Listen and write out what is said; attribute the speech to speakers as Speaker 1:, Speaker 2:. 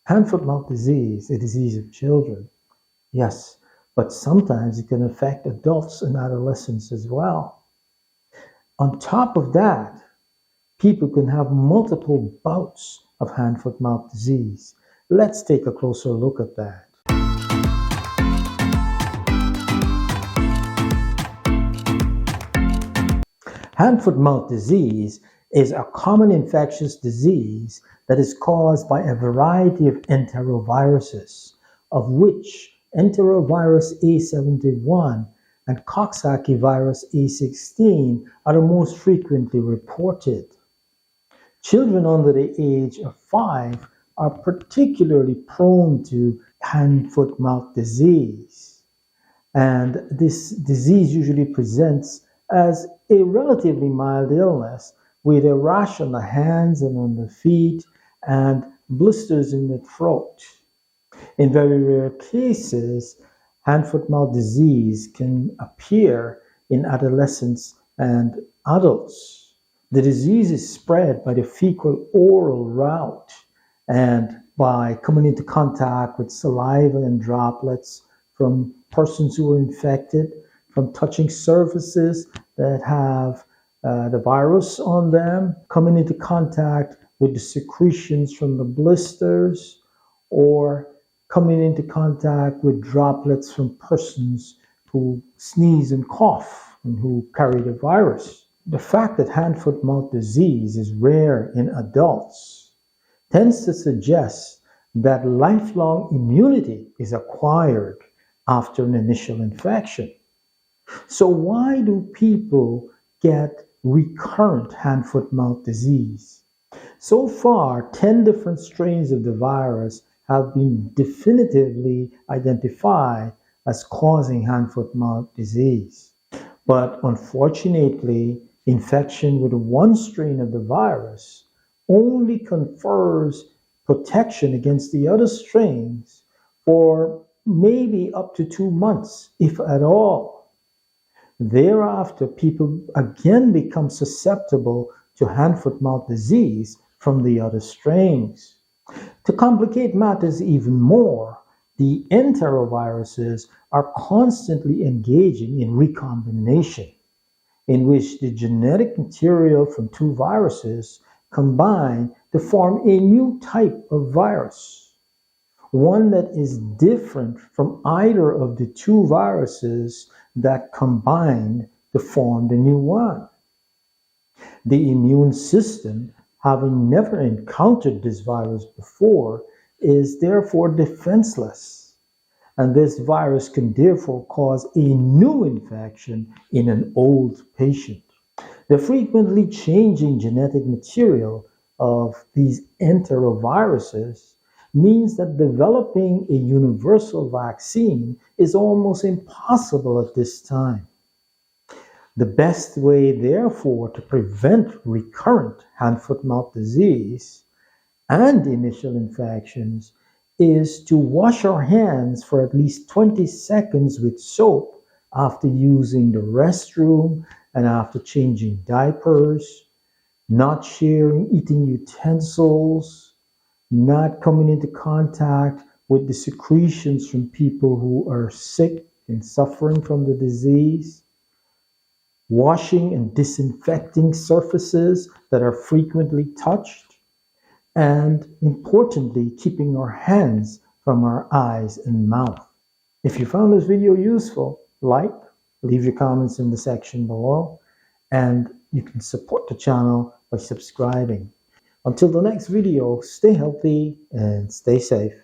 Speaker 1: Hand-foot-mouth disease, a disease of children, yes, but sometimes it can affect adults and adolescents as well. On top of that, people can have multiple bouts of hand-foot-mouth disease. Let's take a closer look at that. Hand-foot-mouth disease is a common infectious disease that is caused by a variety of enteroviruses, of which enterovirus A16 and Coxsackievirus A16 are the most frequently reported. Children under the age of 5 are particularly prone to hand-foot-mouth disease, and this disease usually presents as a relatively mild illness with a rash on the hands and on the feet and blisters in the throat. In very rare cases, hand-foot-mouth disease can appear in adolescents and adults. The disease is spread by the fecal-oral route and by coming into contact with saliva and droplets from persons who are infected, from touching surfaces that have the virus on them, coming into contact with the secretions from the blisters, or coming into contact with droplets from persons who sneeze and cough and who carry the virus. The fact that hand-foot-mouth disease is rare in adults tends to suggest that lifelong immunity is acquired after an initial infection. So why do people get recurrent hand-foot-mouth disease? So far, 10 different strains of the virus have been definitively identified as causing hand-foot-mouth disease. But unfortunately, infection with one strain of the virus only confers protection against the other strains for maybe up to 2 months, if at all. Thereafter, people again become susceptible to hand-foot-mouth disease from the other strains. To complicate matters even more, the enteroviruses are constantly engaging in recombination, in which the genetic material from two viruses combine to form a new type of virus, one that is different from either of the two viruses that combined to form the new one. The immune system, having never encountered this virus before, is therefore defenseless, and this virus can therefore cause a new infection in an old patient. The frequently changing genetic material of these enteroviruses means that developing a universal vaccine is almost impossible at this time. The best way, therefore, to prevent recurrent hand-foot-mouth disease and initial infections is to wash our hands for at least 20 seconds with soap after using the restroom and after changing diapers, not sharing eating utensils, not coming into contact with the secretions from people who are sick and suffering from the disease, washing and disinfecting surfaces that are frequently touched, and importantly, keeping our hands from our eyes and mouth. If you found this video useful, leave your comments in the section below, and you can support the channel by subscribing. Until the next video, stay healthy and stay safe.